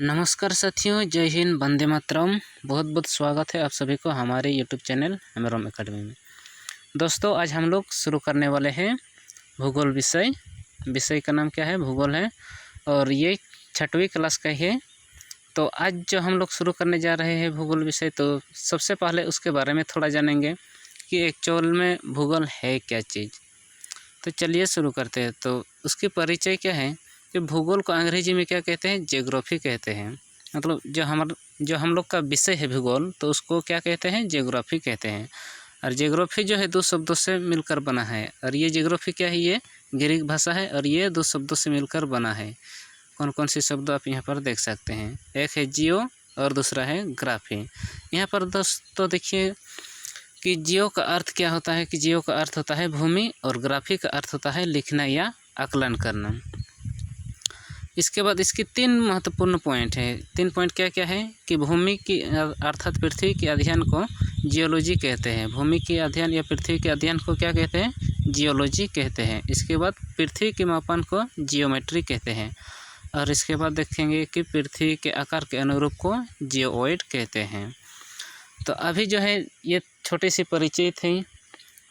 नमस्कार साथियों, जय हिंद, वंदे मातरम। बहुत बहुत स्वागत है आप सभी को हमारे यूट्यूब चैनल अमेरम एकेडमी में। दोस्तों, आज हम लोग शुरू करने वाले हैं भूगोल विषय का नाम क्या है? भूगोल है और ये 6वीं क्लास का ही है। तो आज जो हम लोग शुरू करने जा रहे हैं भूगोल विषय, तो सबसे पहले उसके बारे में थोड़ा जानेंगे कि एक्चुअल में भूगोल है क्या चीज़। तो चलिए शुरू करते हैं। तो उसकी परिचय क्या है कि भूगोल को अंग्रेजी में क्या कहते हैं? ज्योग्राफी कहते हैं। मतलब जो हम लोग का विषय है भूगोल, तो उसको क्या कहते हैं? ज्योग्राफी कहते हैं। और ज्योग्राफी जो है 2 शब्दों से मिलकर बना है। और ये ज्योग्राफी क्या है? ये ग्रीक भाषा है और ये 2 शब्दों से मिलकर बना है। कौन कौन से शब्द आप यहाँ पर देख सकते हैं? एक है जियो और दूसरा है ग्राफी। यहाँ पर दोस्तों देखिए कि जियो का अर्थ क्या होता है? कि जियो का अर्थ होता है भूमि और ग्राफी का अर्थ होता है लिखना या आकलन करना। इसके बाद इसकी 3 महत्वपूर्ण पॉइंट है। 3 पॉइंट क्या क्या है? कि भूमि की अर्थात पृथ्वी के अध्ययन को जियोलॉजी कहते हैं। भूमि के अध्ययन या पृथ्वी के अध्ययन को क्या कहते हैं? जियोलॉजी कहते हैं। इसके बाद पृथ्वी के मापन को जियोमेट्री कहते हैं। और इसके बाद देखेंगे कि पृथ्वी के आकार के अनुरूप को जियोइड कहते हैं। तो अभी जो है ये छोटी सी परिचय थी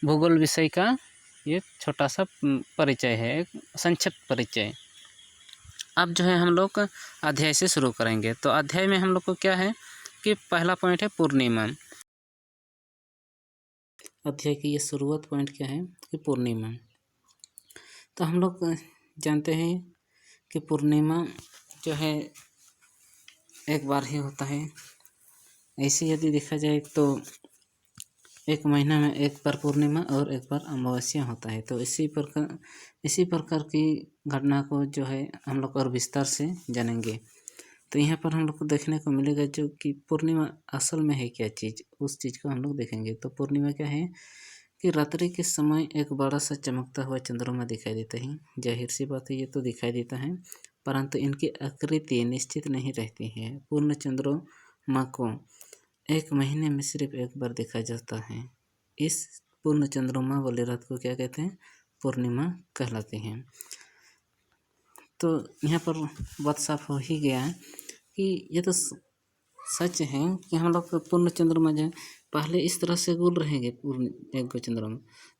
भूगोल विषय का। ये छोटा सा परिचय है, एक संक्षिप्त परिचय। अब जो है हम लोग अध्याय से शुरू करेंगे। तो अध्याय में हम लोग को क्या है कि पहला पॉइंट है पूर्णिमा। अध्याय की ये शुरुआत पॉइंट क्या है कि पूर्णिमा। तो हम लोग जानते हैं कि पूर्णिमा जो है एक बार ही होता है। ऐसे यदि देखा जाए तो एक महीना में एक बार पूर्णिमा और एक बार अमावस्या होता है। तो इसी प्रकार की घटना को जो है हम लोग और विस्तार से जानेंगे। तो यहाँ पर हम लोग को देखने को मिलेगा जो कि पूर्णिमा असल में है क्या चीज़, उस चीज़ को हम लोग देखेंगे। तो पूर्णिमा क्या है कि रात्रि के समय एक बड़ा सा चमकता हुआ चंद्रमा दिखाई देता है। जाहिर सी बात है, ये तो दिखाई देता है, परंतु इनकी आकृति निश्चित नहीं रहती है। पूर्ण चंद्रमा को एक महीने में सिर्फ एक बार देखा जाता है। इस पूर्ण चंद्रमा वाली रात को क्या कहते हैं? पूर्णिमा कहलाते हैं। तो यहाँ पर बात साफ हो ही गया है कि ये तो सच है कि हम लोग पूर्ण चंद्रमा जो है पहले इस तरह से गोल रहेंगे पूर्ण एक चंद्रमा,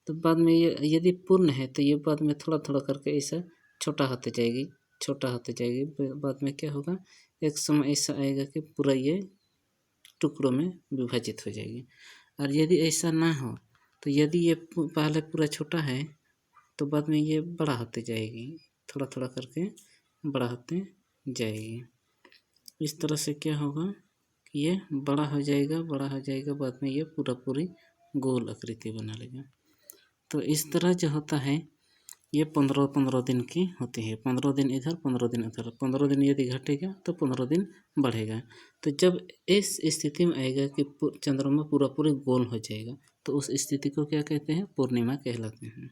तो बाद में ये यदि पूर्ण है तो ये बाद में थोड़ा थोड़ा करके ऐसा छोटा होते जाएगी। बाद में क्या होगा, एक समय ऐसा आएगा कि पूरा ये टुकड़ों में विभाजित हो जाएगी। और यदि ऐसा ना हो तो यदि ये पहले पूरा छोटा है तो बाद में ये बड़ा होते जाएगी, थोड़ा थोड़ा करके बड़ा होते जाएगी। इस तरह से क्या होगा कि ये बड़ा हो जाएगा, बाद में ये पूरी गोल आकृति बना लेगा। तो इस तरह जो होता है ये 15-15 दिन की होती है। 15 दिन इधर, 15 दिन उधर। 15 दिन यदि घटेगा तो 15 दिन बढ़ेगा। तो जब इस स्थिति में आएगा कि चंद्रमा पूरी गोल हो जाएगा, तो उस स्थिति को क्या कहते हैं? पूर्णिमा कहलाते हैं,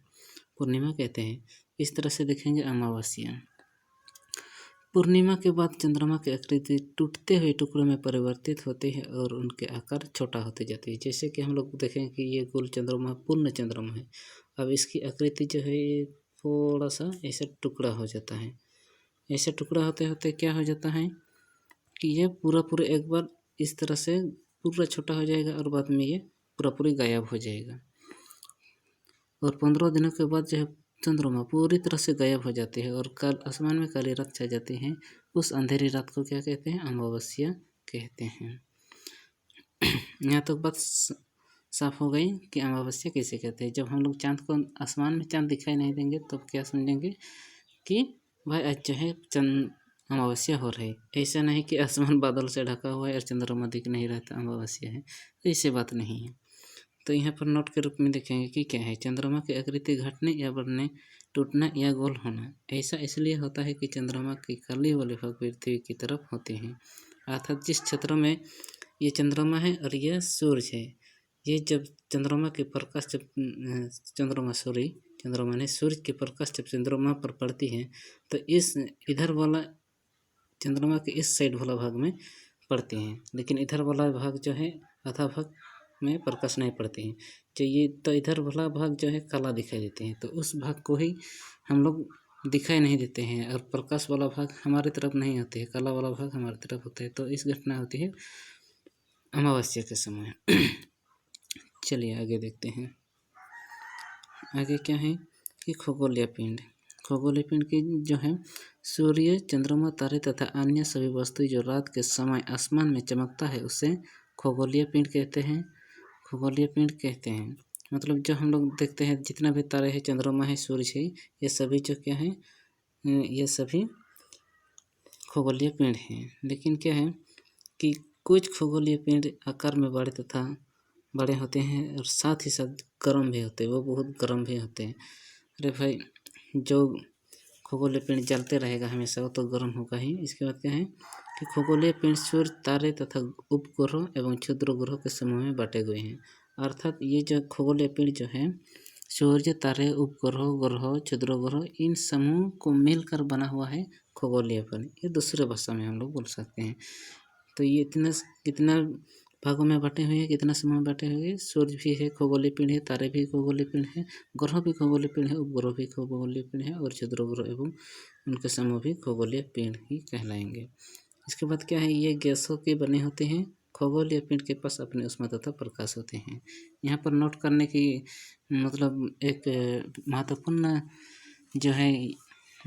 पूर्णिमा कहते हैं। इस तरह से देखेंगे अमावस्या। पूर्णिमा के बाद चंद्रमा की आकृति टूटते हुए टुकड़ों में परिवर्तित होते हैं और उनके आकार छोटा होते जाते हैं। जैसे कि हम लोग देखें कि ये गोल चंद्रमा पूर्ण चंद्रमा है। अब इसकी आकृति जो है ये थोड़ा सा ऐसा टुकड़ा हो जाता है। ऐसे टुकड़ा होते होते क्या हो जाता है कि ये पूरा एक बार इस तरह से पूरा छोटा हो जाएगा और बाद में ये पूरी गायब हो जाएगा। और 15 दिनों के बाद जो है चंद्रमा पूरी तरह से गायब हो जाती है और आसमान में काली रात छा जाती है। उस अंधेरी रात को क्या कहते हैं? अमावस्या कहते हैं। यहाँ तक बात साफ हो गई कि अमावस्या किसे कहते हैं। जब हम लोग चाँद को आसमान में चाँद दिखाई नहीं देंगे तब क्या समझेंगे कि भाई आज जो है अमावस्या हो रही। ऐसा नहीं कि आसमान बादल से ढका हुआ है और चंद्रमा दिख नहीं रहता अमावस्या है, ऐसी बात नहीं है। तो यहाँ पर नोट के रूप में देखेंगे कि क्या है, चंद्रमा की आकृति घटने या बढ़ने, टूटना या गोल होना। ऐसा इसलिए होता है कि चंद्रमा की काली वाले भाग पृथ्वी की तरफ होते हैं। अर्थात जिस क्षेत्र में ये चंद्रमा है और यह सूरज है, ये जब चंद्रमा के प्रकाश चंद्रमा ने सूरज के प्रकाश जब चंद्रमा पर पड़ती है तो इस इधर वाला चंद्रमा के इस साइड वाला भाग में पड़ती हैं, लेकिन इधर वाला भाग जो है आधा भाग में प्रकाश नहीं पड़ती है। तो इधर वाला भाग जो है काला दिखाई देते हैं। तो उस भाग को ही हम लोग दिखाई नहीं देते हैं और प्रकाश वाला भाग हमारी तरफ नहीं होते है, काला वाला भाग हमारी तरफ होता है। तो इस घटना होती है अमावस्या के समय। चलिए आगे देखते हैं। आगे क्या है कि खगोलीय पिंड। खगोलीय पिंड की जो है सूर्य, चंद्रमा, तारे तथा अन्य सभी वस्तु जो रात के समय आसमान में चमकता है उसे खगोलीय पिंड कहते हैं। खगोलीय पिंड कहते हैं मतलब जो हम लोग देखते हैं जितना भी तारे हैं, चंद्रमा है, सूर्य है, ये सभी जो क्या है ये सभी खगोलीय पिंड हैं। लेकिन क्या है कि कुछ खगोलीय पिंड आकार में बड़े होते हैं और साथ ही साथ गर्म भी होते हैं, वो बहुत गर्म भी होते हैं। अरे भाई, जो खगोलीय पिंड जलते रहेगा हमेशा वो तो गर्म होगा ही। इसके बाद क्या है कि खगोलीय पिंड सूर्य, तारे तथा उपग्रहों एवं क्षुद्र ग्रहों के समूह में बांटे हुए हैं। अर्थात ये जो खगोलीय पिंड जो है सूर्य, तारे, उपग्रह, ग्रह, क्षुद्र ग्रह, इन समूह को मिलकर बना हुआ है खगोलीय पिंड। ये दूसरे भाषा में हम लोग बोल सकते हैं। तो ये कितना भागों में बांटे हुए हैं, कितना समूह में बांटे हुए हैं। सूर्य भी है खगोलीय पिंड है, तारे भी खगोलीय पिंड है, ग्रह भी खगोलीय पिंड है, उपग्रह भी खगोलीय पिंड है और क्षुद्र ग्रह एवं उनके समूह भी खगोलीय पिंड ही कहलाएंगे। इसके बाद क्या है, ये गैसों के बने होते हैं। खगोलीय पिंड के पास अपने उष्मा तथा प्रकाश होते हैं। यहाँ पर नोट करने की मतलब एक महत्वपूर्ण जो है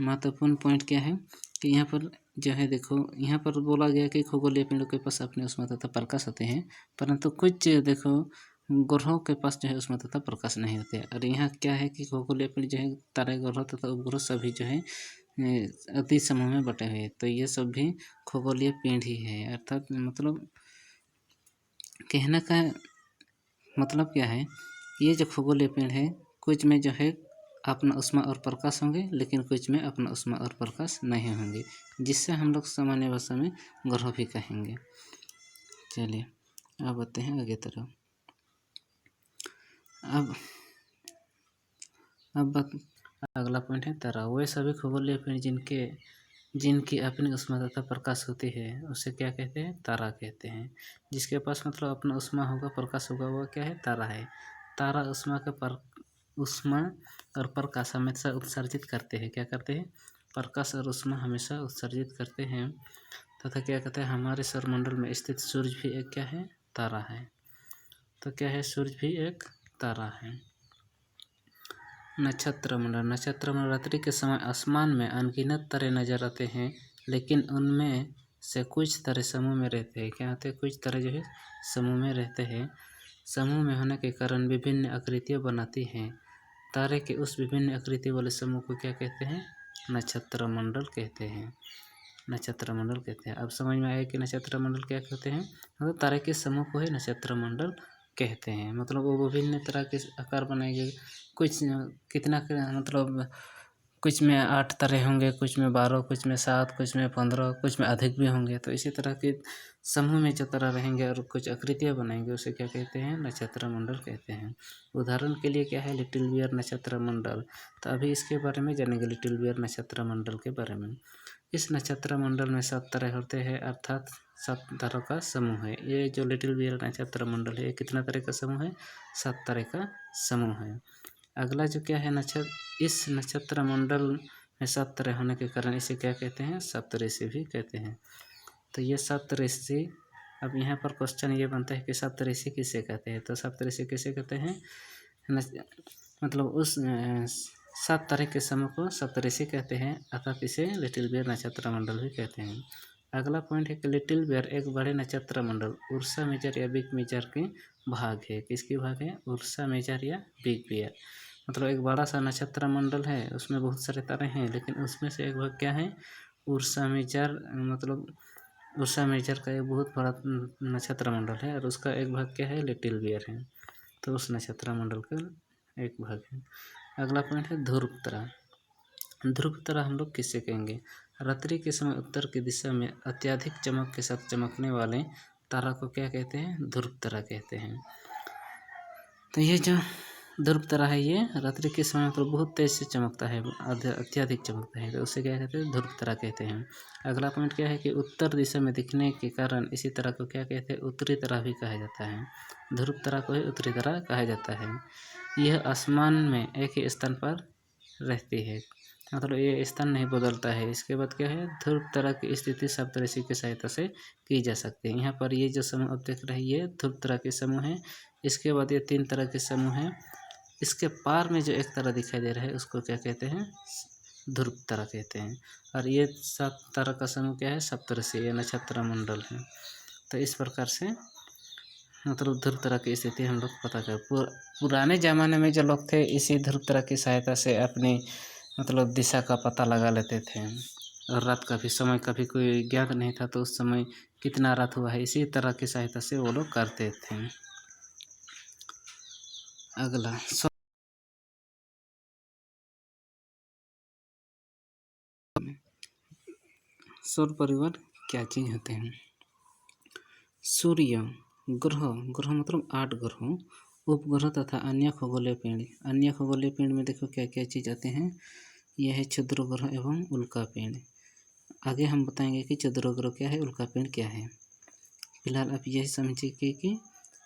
महत्वपूर्ण पॉइंट क्या है कि यहाँ पर जो है देखो, यहाँ पर बोला गया कि खगोलीय पिंडों के पास अपने उष्मा तथा प्रकाश होते हैं, परंतु कुछ देखो ग्रहों के पास जो है उष्मा तथा प्रकाश नहीं होते। और यहाँ क्या है कि खगोलीय पिंड जो है तारे, ग्रह तथा उपग्रह सभी जो है अति समूह में बटे हुए, तो ये सब भी खगोलीय पिंड ही है। अर्थात मतलब कहने का मतलब क्या है, ये जो खगोलीय पिंड है कुछ में जो है अपना उष्मा और प्रकाश होंगे, लेकिन कुछ में अपना उष्मा और प्रकाश नहीं होंगे, जिससे हम लोग सामान्य भाषा में ग्रह भी कहेंगे। चलिए अब आते हैं आगे तरफ। अब अगला पॉइंट है तारा। वे सभी खगोलीय पिंड जिनकी अपनी उष्मा तथा प्रकाश होती है उसे क्या कहते हैं, तारा कहते हैं। जिसके पास मतलब अपना उष्मा होगा, प्रकाश होगा, वह क्या है, तारा है। तारा उष्मा और प्रकाश हमेशा उत्सर्जित करते हैं। क्या करते हैं, प्रकाश और उष्मा हमेशा उत्सर्जित करते हैं। तथा क्या कहते हैं, हमारे सौरमंडल में स्थित सूर्य भी एक क्या है, तारा है। तो क्या है, सूर्य भी एक तारा है। नक्षत्र मंडल रात्रि के समय आसमान में अनगिनत तारे नजर आते हैं, लेकिन उनमें से कुछ तारे समूह में रहते हैं। क्या होते हैं, कुछ तारे जो है समूह में रहते हैं। समूह में होने के कारण विभिन्न आकृतियाँ बनाती हैं। तारे के उस विभिन्न आकृति वाले समूह को क्या कहते हैं, नक्षत्र मंडल कहते हैं। नक्षत्र मंडल कहते हैं। अब समझ में आया कि नक्षत्र मंडल क्या कहते हैं, मतलब तारे के समूह को ही नक्षत्र मंडल कहते हैं। मतलब वो विभिन्न तरह के आकार बनाएंगे। कुछ कितना मतलब कुछ में 8 तारे होंगे, कुछ में 12, कुछ में 7, कुछ में 15, कुछ में अधिक भी होंगे। तो इसी तरह के समूह में जो तारा रहेंगे और कुछ आकृतियाँ बनाएंगे उसे क्या कहते हैं, नक्षत्र मंडल कहते हैं। उदाहरण के लिए क्या है, लिटिल बियर नक्षत्र मंडल। तो अभी इसके बारे में जानेंगे, लिटिल बियर नक्षत्र मंडल के बारे में। इस नक्षत्र मंडल में 7 तारे होते हैं, अर्थात 7 तारों का समूह है। ये जो लिटिल बियर नक्षत्र मंडल है, ये कितना तारे का समूह है, 7 तारे का समूह है। अगला जो क्या है, इस नक्षत्र मंडल में 7 तारे होने के कारण इसे क्या कहते हैं, सप्तऋषि भी कहते हैं। तो ये सप्तऋषि, अब यहाँ पर क्वेश्चन ये बनता है कि सप्तऋषि किसे कहते हैं। तो सप्तऋषि किसे कहते हैं, मतलब उस 7 तारे के समूह को सप्तऋषि कहते हैं, अर्थात इसे लिटिल बियर नक्षत्र मंडल भी कहते हैं। अगला पॉइंट है कि लिटिल बियर एक बड़े नक्षत्र मंडल उर्सा मेजर या बिग मेजर के भाग है। किसकी भाग है, उर्सा मेजर या बिग बियर। मतलब एक बड़ा सा नक्षत्र मंडल है, उसमें बहुत सारे तारे हैं, लेकिन उसमें से एक भाग क्या है, उर्सा मेजर। मतलब उर्सा मेजर का एक बहुत बड़ा नक्षत्र मंडल है और उसका एक भाग क्या है, लिटिल बियर है। तो उस नक्षत्र मंडल का एक भाग है। अगला पॉइंट है ध्रुव तारा। ध्रुव तारा हम लोग किससे कहेंगे, रात्रि के समय उत्तर की दिशा में अत्यधिक चमक के साथ चमकने वाले तारा को क्या कहते हैं, ध्रुव तारा कहते हैं। तो ये जो ध्रुव तारा है ये रात्रि के समय मतलब बहुत तेज से चमकता है, अत्यधिक चमकता है, तो उसे क्या कहते हैं, ध्रुव तारा कहते हैं। अगला पॉइंट क्या है कि उत्तर दिशा में दिखने के कारण इसी तारा को क्या कहते हैं, उत्तरी तारा भी कहा जाता है। ध्रुव तारा को ही उत्तरी तारा कहा जाता है। यह आसमान में एक ही स्थान पर रहती है। मतलब ये स्थान नहीं बदलता है। इसके बाद क्या है, ध्रुव तारा की स्थिति सप्तऋषि की सहायता से की जा सकती है। यहाँ पर ये जो समूह अब देख रहे हैं ये ध्रुव तारा के समूह है। इसके बाद ये 3 तरह के समूह हैं। इसके पार में जो एक तारा दिखाई दे रहा है उसको क्या कहते हैं, ध्रुव तारा कहते हैं। और ये 7 तारा का समूह क्या है, सप्तऋषि या नक्षत्र मंडल है। तो इस प्रकार से मतलब ध्रुव तारा की स्थिति हम लोग पता कर पुराने ज़माने में जो लोग थे इसी ध्रुव तारा की सहायता से अपनी मतलब दिशा का पता लगा लेते थे। और रात का भी समय कभी कोई ज्ञात नहीं था तो उस समय कितना रात हुआ है इसी तरह की सहायता से वो लोग करते थे। अगला सौर परिवार क्या चीज़ होते हैं। सूर्य ग्रह, ग्रह मतलब 8 ग्रहों, उपग्रह तथा अन्य खगोलीय पिंड। अन्य खगोलीय पिंड में देखो क्या क्या चीज़ आते हैं, यह है क्षुद्र ग्रह एवं उल्का पिंड। आगे हम बताएंगे कि क्षुद्र ग्रह क्या है, उल्का पिंड क्या है। फिलहाल आप यही समझिए कि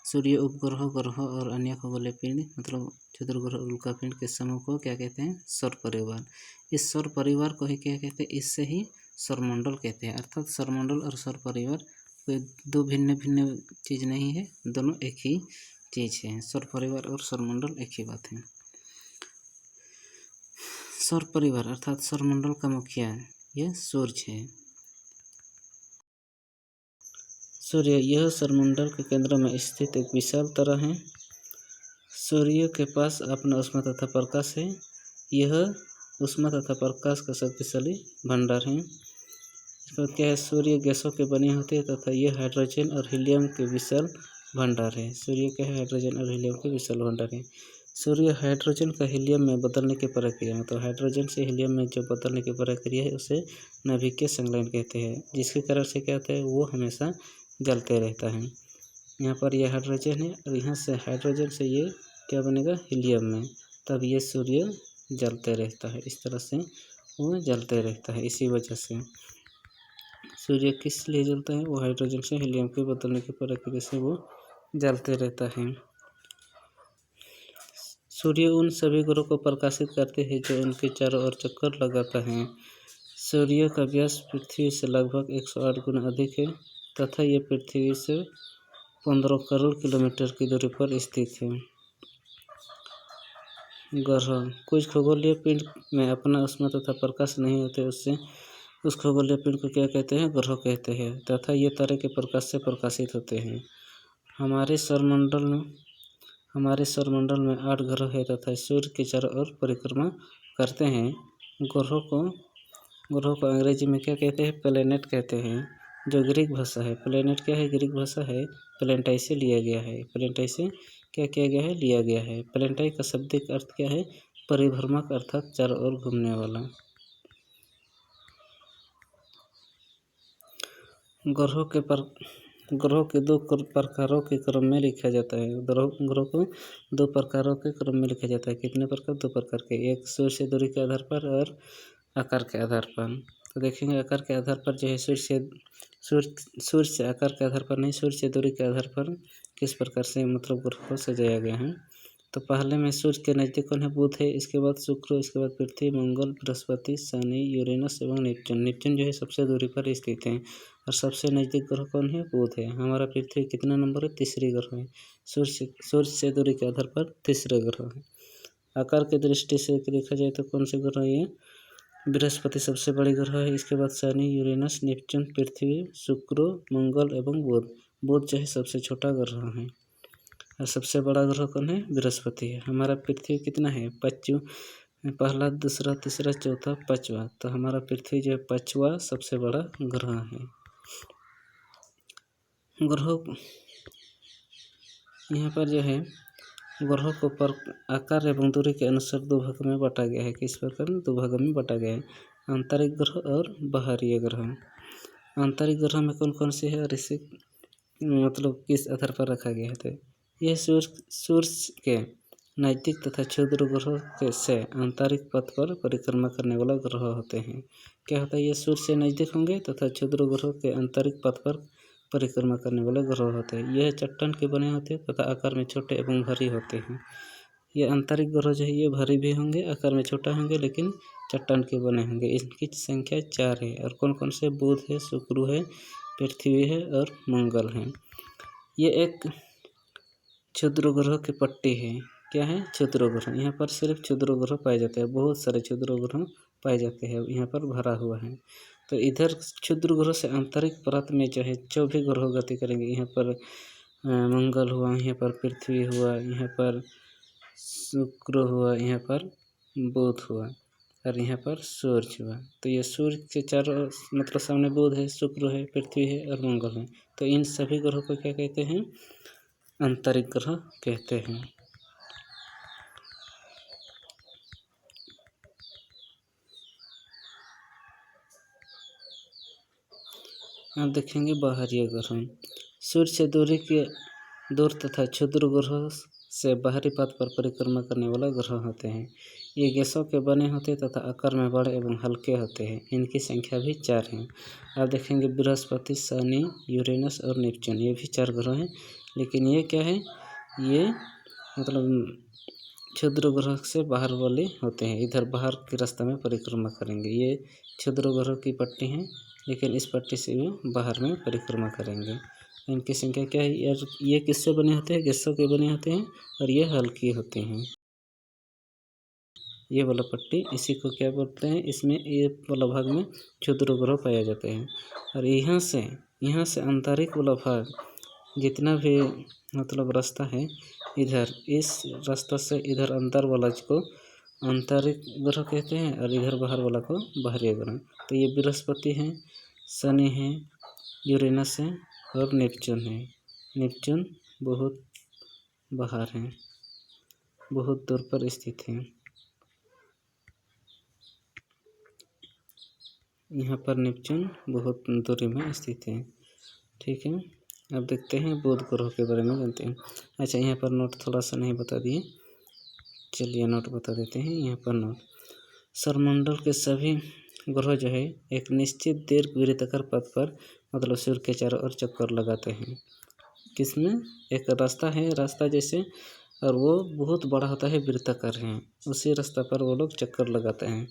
सूर्य, उपग्रह, ग्रह और अन्य खगोलीय पिंड मतलब क्षुद्र ग्रह और उल्का पिंड के समूह को क्या कहते हैं, सौर परिवार। इस सौर परिवार को ही क्या कहते हैं, इससे ही सौरमंडल कहते हैं। अर्थात सौरमंडल और सौर परिवार कोई दो भिन्न भिन्न चीज़ नहीं है, दोनों एक ही चीज़ है। सौर परिवार और सौरमंडल एक ही बात है। सौर परिवार अर्थात सौरमंडल का मुखिया यह सूर्य है। सूर्य यह सौरमंडल के केंद्र में स्थित एक विशाल तारा है। सूर्य के पास अपना ऊष्मा तथा प्रकाश है। यह ऊष्मा तथा प्रकाश का शक्तिशाली भंडार है। इसके बाद क्या है, सूर्य गैसों के बने होते हैं तथा यह हाइड्रोजन और हीलियम के विशाल भंडार है। सूर्य क्या है, हाइड्रोजन और हीलियम के विशाल भंडार है। सूर्य हाइड्रोजन का हीलियम में बदलने की प्रक्रिया मतलब हाइड्रोजन से हीलियम में जो बदलने की प्रक्रिया है उसे नाभिकीय संलयन कहते हैं, जिसके कारण से क्या होता है, वो हमेशा जलते रहता है। यहाँ पर यह हाइड्रोजन है और यहाँ से हाइड्रोजन से ये क्या बनेगा, हीलियम में, तब ये सूर्य जलते रहता है। इस तरह से वो जलते रहता है। इसी वजह से सूर्य किस लिए जलता है, वो हाइड्रोजन से हीलियम के बदलने की प्रक्रिया से वो जलते रहता है। सूर्य उन सभी ग्रहों को प्रकाशित करते हैं जो उनके चारों ओर चक्कर लगाता है। सूर्य का व्यास पृथ्वी से लगभग 108 गुना अधिक है तथा ये पृथ्वी से 15 करोड़ किलोमीटर की दूरी पर स्थित है। ग्रह, कुछ खगोलीय पिंड में अपना ऊष्मा तथा प्रकाश नहीं होते, उससे उस खगोलीय पिंड को क्या कहते हैं, ग्रह कहते हैं तथा ये तारे के प्रकाश से प्रकाशित होते हैं। हमारे सौरमंडल में 8 ग्रह है तथा सूर्य के चारों ओर परिक्रमा करते हैं। ग्रहों को अंग्रेजी में क्या कहते हैं, प्लैनेट कहते हैं, जो ग्रीक भाषा है। प्लैनेट क्या है, ग्रीक भाषा है, प्लैनेटाई से लिया गया है। प्लैनेटाई से क्या किया गया है, लिया गया है। प्लैनेटाई का शाब्दिक अर्थ क्या है, परिभ्रमक अर्थात चारों ओर घूमने वाला। ग्रहों के 2 प्रकारों के क्रम में लिखा जाता है। ग्रहों को 2 प्रकारों के क्रम में लिखा जाता है। कितने प्रकार, 2 प्रकार के, एक सूर्य से दूरी के आधार पर और आकार के आधार पर। तो देखेंगे आकार के आधार पर जो है सूर्य से आकार के आधार पर नहीं, सूर्य से दूरी के आधार पर किस प्रकार से मतलब ग्रह को सजाया गया है। तो पहले में सूर्य के नज़दीक कौन है, बुध है, इसके बाद शुक्र, इसके बाद पृथ्वी, मंगल, बृहस्पति, शनि, यूरेनस एवं नेपच्यून। नेपच्यून जो है सबसे दूरी पर स्थित है और सबसे नज़दीक ग्रह कौन है, बुध है। हमारा पृथ्वी कितना नंबर है, तीसरी ग्रह है। सूर्य से दूरी के आधार पर तीसरे ग्रह है। आकार की दृष्टि से देखा जाए तो कौन से ग्रह है, बृहस्पति सबसे बड़ी ग्रह है, इसके बाद शनि, यूरेनस, नेपच्यून, पृथ्वी, शुक्र, मंगल एवं बुध। बुध जो है सबसे छोटा ग्रह है और सबसे बड़ा ग्रह कौन है, बृहस्पति है। हमारा पृथ्वी कितना है, पहला, दूसरा, तीसरा, चौथा, पाँचवा। तो हमारा पृथ्वी जो है 5वां सबसे बड़ा ग्रह है। ग्रहों यहाँ पर जो है ग्रहों को आकार एवं दूरी के अनुसार 2 भागों में बांटा गया है। किस प्रकार, 2 भागों में बांटा गया है, आंतरिक ग्रह और बाहरी ग्रह। आंतरिक ग्रह में कौन कौन से है और इसे मतलब किस आधार पर रखा गया है, तो यह सूर्य के नज़दीक तथा क्षुद्र ग्रह से आंतरिक पथ पर परिक्रमा करने वाला ग्रह होते हैं। क्या होता है, ये सूर्य से नज़दीक होंगे तथा क्षुद्र ग्रह के आंतरिक पथ पर परिक्रमा करने वाले ग्रह होते हैं। यह चट्टान के बने होते हैं तथा आकार में छोटे एवं भारी होते हैं। ये आंतरिक ग्रह जो है ये भारी भी होंगे, आकार में छोटा होंगे, लेकिन चट्टान के बने होंगे। इनकी संख्या 4 है। और कौन कौन से? बुध है, शुक्र है, पृथ्वी है और मंगल है। ये एक क्षुद्र ग्रह की पट्टी है। क्या है? क्षुद्र ग्रह। यहाँ पर सिर्फ क्षुद्र ग्रह पाए जाते हैं, बहुत सारे क्षुद्र ग्रह पाए जाते हैं, यहाँ पर भरा हुआ है। तो इधर क्षुद्र ग्रह से आंतरिक परत में जो है 24 ग्रह गति करेंगे। यहाँ पर मंगल हुआ, यहाँ पर पृथ्वी हुआ, यहाँ पर शुक्र हुआ, यहाँ पर बुध हुआ और यहाँ पर सूर्य हुआ। तो ये सूर्य के चारों मतलब सामने बुध है, शुक्र है, पृथ्वी है और मंगल है। तो इन सभी ग्रहों को क्या कहते हैं? आंतरिक ग्रह कहते हैं। अब देखेंगे बाहरी ग्रह। सूर्य से दूर तथा क्षुद्र ग्रह से बाहरी पथ पर परिक्रमा करने वाला ग्रह होते हैं। ये गैसों के बने होते तथा आकार में बड़े एवं हल्के होते हैं। इनकी संख्या भी 4 है। अब देखेंगे बृहस्पति, शनि, यूरेनस और नेपच्यून, ये भी 4 ग्रह हैं। लेकिन ये क्या है? ये मतलब क्षुद्र ग्रह से बाहर वाले होते हैं, इधर बाहर के रास्ते में परिक्रमा करेंगे। ये क्षुद्र ग्रह की पट्टी है, लेकिन इस पट्टी से भी बाहर में परिक्रमा करेंगे। इनकी संख्या क्या है? यार ये किससे बने होते हैं? गैसों के बने होते हैं और ये हल्की होते हैं। ये वाला पट्टी, इसी को क्या बोलते हैं? इसमें ये वाला भाग में क्षुद्र ग्रह पाया जाते हैं। और यहाँ से आंतरिक वाला भाग जितना भी मतलब रास्ता है, इधर इस रास्ता से इधर अंदर वाला को आंतरिक ग्रह कहते हैं और इधर बाहर वाला को बाहरी ग्रह। तो ये बृहस्पति है, शनि है, यूरेनस है और नेपच्यून है। नेपच्यून बहुत बाहर है, बहुत दूर पर स्थित है। यहाँ पर नेपच्यून बहुत दूरी में स्थित है। ठीक है। अब देखते हैं बुध ग्रह के बारे में जानते हैं। अच्छा, यहाँ पर नोट थोड़ा सा नहीं बता दिए, चलिए नोट बता देते हैं। यहाँ पर नोट, सौरमंडल के सभी ग्रह जो है एक निश्चित दीर्घ वृत्ताकार पथ पर मतलब सूर्य के चारों ओर चक्कर लगाते हैं। किसमें? एक रास्ता है, रास्ता जैसे, और वो बहुत बड़ा होता है, वृत्ताकार है, उसी रास्ता पर वो लोग चक्कर लगाते हैं।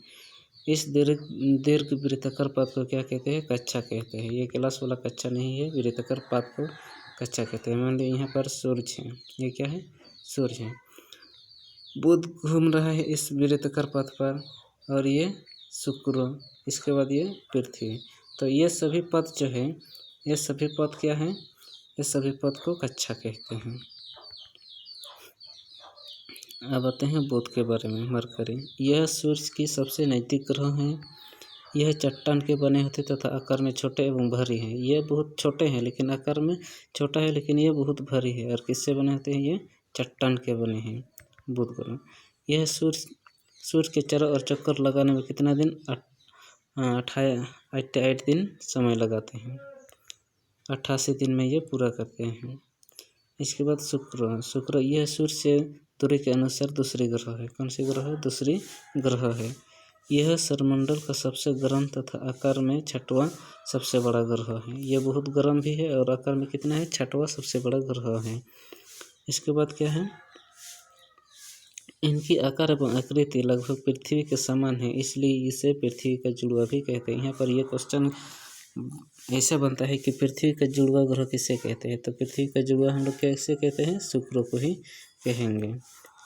इस दीर्घ वृत्ताकार पथ को क्या कहते हैं? कक्षा कहते हैं। ये क्लास वाला कक्षा नहीं है, वृत्ताकार पथ को कक्षा कहते हैं। मान लीजिए यहाँ पर सूर्य है, ये क्या है? सूर्य है। बुध घूम रहा है इस वृत्ताकार पथ पर, और ये शुक्र, इसके बाद ये पृथ्वी। तो ये सभी पथ जो है, ये सभी पथ क्या है? ये सभी पथ को कक्षा कहते हैं। अब आते हैं बुध के बारे में। मरकरी, यह सूर्य की सबसे नज़दीक ग्रह है। यह चट्टान के बने होते तथा आकार में छोटे एवं भारी हैं। ये बहुत छोटे हैं लेकिन आकार में छोटा है, लेकिन ये बहुत भारी है। और किससे बने होते हैं? ये चट्टान के बने हैं, बुध ग्रह। यह सूर्य के चारों ओर चक्कर लगाने में कितना दिन? 88 दिन समय लगाते हैं। 88 दिन में ये पूरा करते हैं। इसके बाद शुक्र, यह सूर्य से दूरी के अनुसार दूसरी ग्रह है। कौन सी ग्रह है? दूसरी ग्रह है। यह सौरमंडल का सबसे गर्म तथा आकार में 6वां सबसे बड़ा ग्रह है। यह बहुत गर्म भी है और आकार में कितना है? 6वां सबसे बड़ा ग्रह है। इसके बाद क्या है? इनकी आकार एवं आकृति लगभग पृथ्वी के समान है, इसलिए इसे पृथ्वी का जुड़वा भी कहते हैं। यहाँ पर यह क्वेश्चन ऐसा बनता है कि पृथ्वी का जुड़वा ग्रह किसे कहते हैं? तो पृथ्वी का जुड़वा हम लोग कैसे कहते हैं? शुक्र को ही कहेंगे।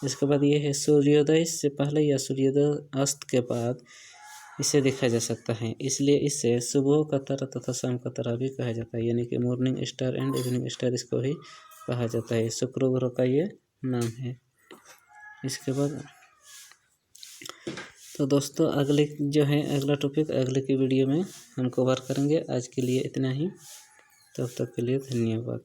इसके बाद ये है सूर्योदय से पहले या सूर्योदय अस्त के बाद इसे देखा जा सकता है, इसलिए इसे सुबह का तारा तथा शाम का तारा भी कहा जाता है, यानी कि morning star and evening star इसको ही कहा जाता है। शुक्र ग्रह का ये नाम है। इसके बाद तो दोस्तों अगले जो है अगला टॉपिक अगले की वीडियो में हम कवर करेंगे। आज के लिए इतना ही, तब तक के लिए धन्यवाद।